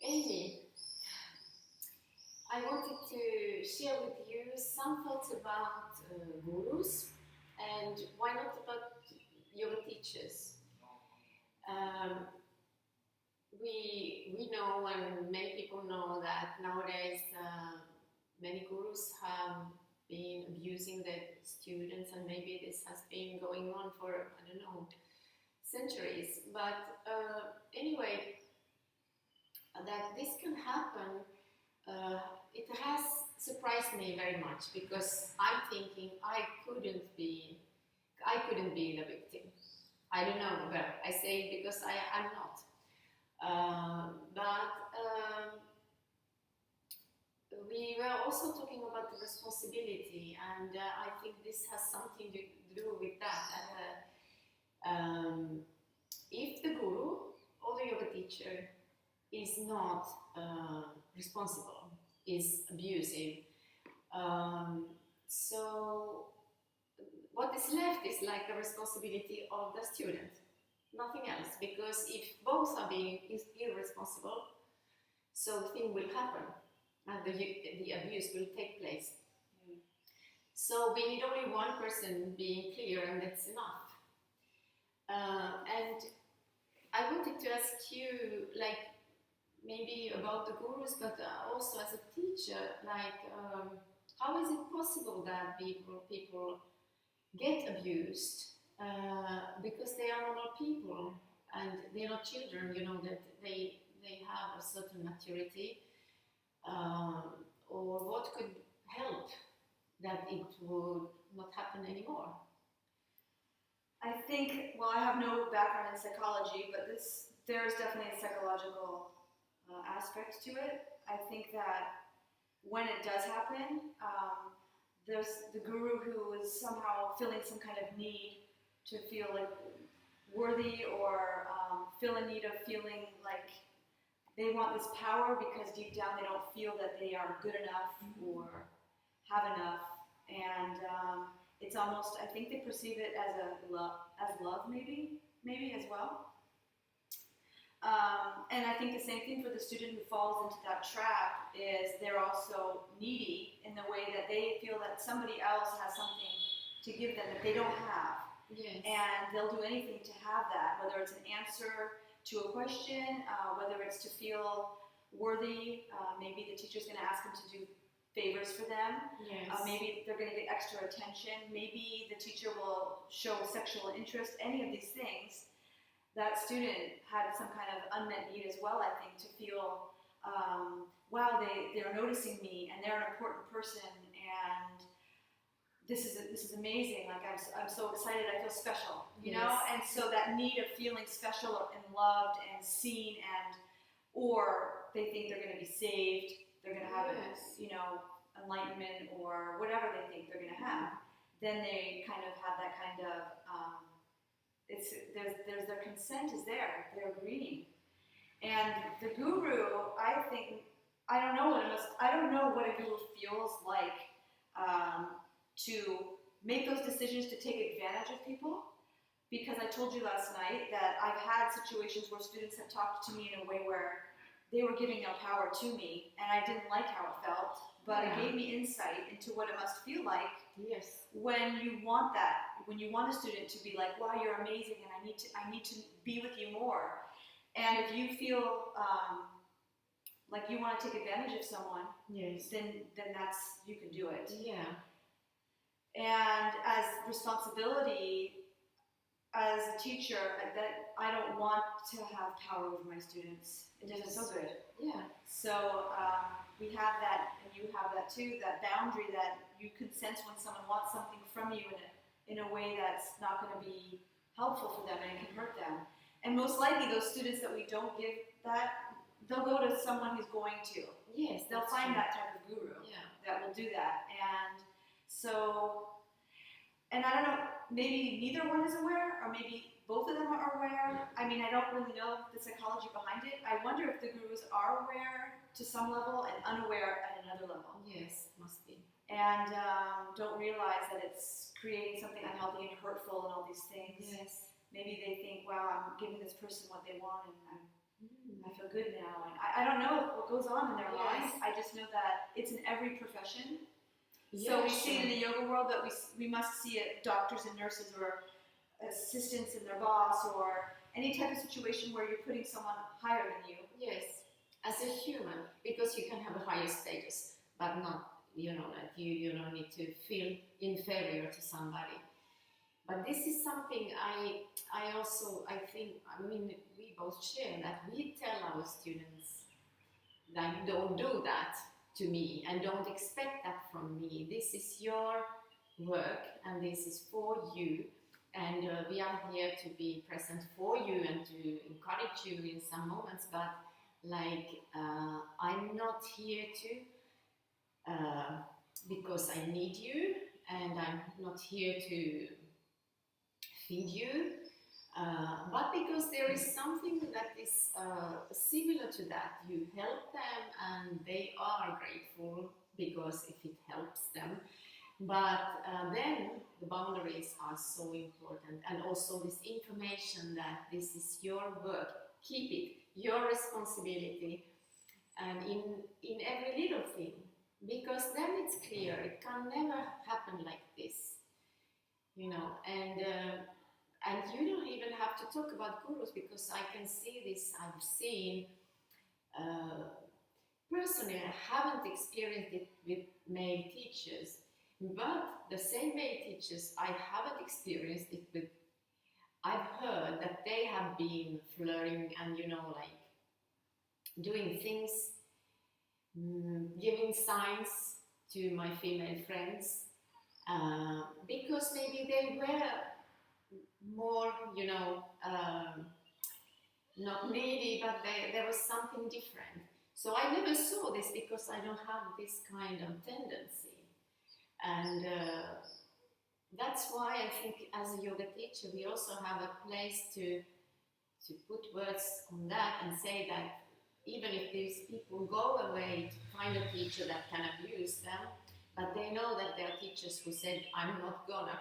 Amie, I wanted to share with you some thoughts about gurus and why not about yoga teachers. Um, we know and many people know that nowadays many gurus have been abusing their students, and maybe this has been going on for, I don't know, centuries. But anyway, that this can happen, it has surprised me very much, because I'm thinking I couldn't be the victim. I don't know, well, I say it because I'm not. But we were also talking about the responsibility, and I think this has something to do with that. If the guru or the yoga teacher is not responsible, is abusive, so what is left is like the responsibility of the student, nothing else. Because if both are being irresponsible, so the thing will happen and the abuse will take place. So we need only one person being clear, and that's enough. And I wanted to ask you, like, maybe about the gurus, but also as a teacher, like, how is it possible that people get abused because they are normal people and they are not children, you know, that they have a certain maturity, or what could help that it would not happen anymore? I think, well, I have no background in psychology, but there's definitely a psychological aspect to it. I think that when it does happen, there's the guru who is somehow feeling some kind of need to feel like worthy, or feel a need of feeling like they want this power because deep down they don't feel that they are good enough or have enough. And it's almost, I think they perceive it as love, maybe as well. And I think the same thing for the student who falls into that trap is they're also needy in the way that they feel that somebody else has something to give them that they don't have. Yes. And they'll do anything to have that, whether it's an answer to a question, whether it's to feel worthy. Maybe the teacher's going to ask them to do favors for them. Yes. Maybe they're going to get extra attention. Maybe the teacher will show sexual interest. Any of these things. That student had some kind of unmet need as well, I think, to feel, wow, they're noticing me, and they're an important person, and this is amazing. Like, I'm so excited. I feel special, you know. And so that need of feeling special and loved and seen, or they think they're going to be saved. They're going to have enlightenment or whatever they think they're going to have. Then they kind of have that kind of there's their consent is there. They're agreeing. And the guru, I think, I don't know what a guru feels like to make those decisions to take advantage of people. Because I told you last night that I've had situations where students have talked to me in a way where they were giving their power to me, and I didn't like how it felt, but it gave me insight into what it must feel like. Yes. When you want that, when you want a student to be like, wow, you're amazing, and I need to be with you more. And if you feel like you want to take advantage of someone, yes, then that's, you can do it. Yeah. And as responsibility, as a teacher, that I don't want to have power over my students. It doesn't feel good. Yeah. So we have that, and you have that too, that boundary that you can sense when someone wants something from you in a way that's not going to be helpful for them and it can hurt them. And most likely those students that we don't give that, they'll go to someone who's going to. Yes. They'll find that type of guru that will do that. And so, and I don't know, maybe neither one is aware, or maybe both of them are aware. I mean, I don't really know the psychology behind it. I wonder if the gurus are aware to some level and unaware at another level. Yes, must be. And don't realize that it's creating something unhealthy and hurtful and all these things. Yes. Maybe they think, wow, I'm giving this person what they want, and I feel good now. And I don't know what goes on in their Yes. minds. I just know that it's in every profession. Yeah, So we see it in sure. the yoga world, but we must see it doctors and nurses or assistants and their boss or any type of situation where you're putting someone higher than you. Yes, as a human, because you can have a higher status, but not, that you don't need to feel inferior to somebody. But this is something I also, I think, I mean, we both share that we tell our students, like, don't do that to me and don't expect that from me. This is your work and this is for you. And we are here to be present for you and to encourage you in some moments, but I'm not here to because I need you, and I'm not here to feed you, but because there is something that is similar to that. You help them and they are grateful because if it helps them. But then the boundaries are so important, and also this information that this is your work, keep it, your responsibility, and in every little thing, because then it's clear it can never happen like this, and you don't even have to talk about gurus, because I can see this. I've seen personally, I haven't experienced it with male teachers, but the same male teachers I haven't experienced it with. I've heard that they have been flirting and doing things, giving signs to my female friends, because maybe they were more, not needy, but there was something different. So I never saw this because I don't have this kind of tendency. And that's why I think as a yoga teacher, we also have a place to put words on that and say that even if these people go away to find a teacher that can abuse them, but they know that there are teachers who said, I'm not gonna,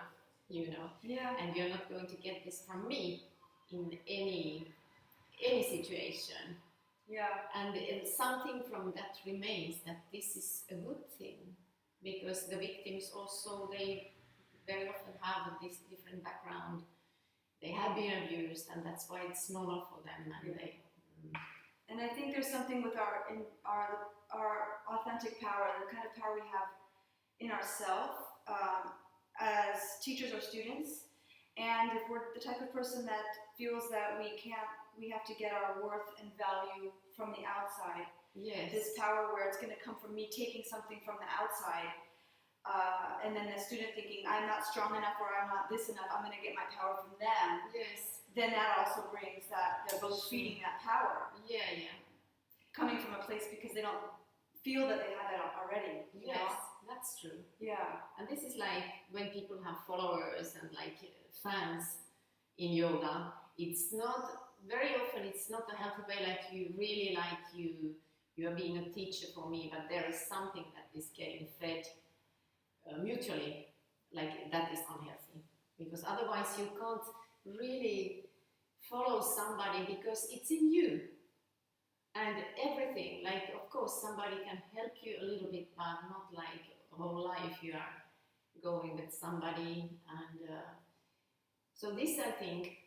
Yeah. and you're not going to get this from me in any situation. Yeah. And something from that remains, that this is a good thing, because the victims also, they very often have this different background. They have been abused, and that's why it's normal for them. And And I think there's something with our authentic power, the kind of power we have in ourselves as teachers or students. And if we're the type of person that feels that we have to get our worth and value from the outside. Yes. This power where it's going to come from me taking something from the outside, and then the student thinking, I'm not strong enough or I'm not this enough, I'm going to get my power from them. Yes. Then that also brings that they're both feeding that power. Yeah. Coming from a place because they don't feel that they have that already. Yes, that's true. Yeah. And this is like when people have followers and fans in yoga, it's not, very often it's not a healthy way, you are being a teacher for me, but there is something that is getting fed mutually, that is unhealthy. Because otherwise you can't really follow somebody, because it's in you. And everything, of course, somebody can help you a little bit, but not the whole life you are going with somebody. And so this, I think,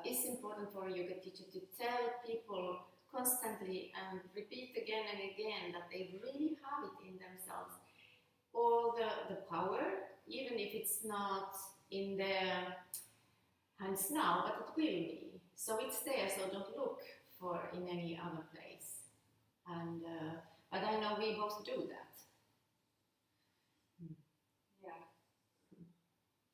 is important for a yoga teacher, to tell people constantly and repeat again and again that they really have it in themselves. All the power, even if it's not in their hands now, but it will be. So it's there, so don't look for in any other place. And but I know we both do that.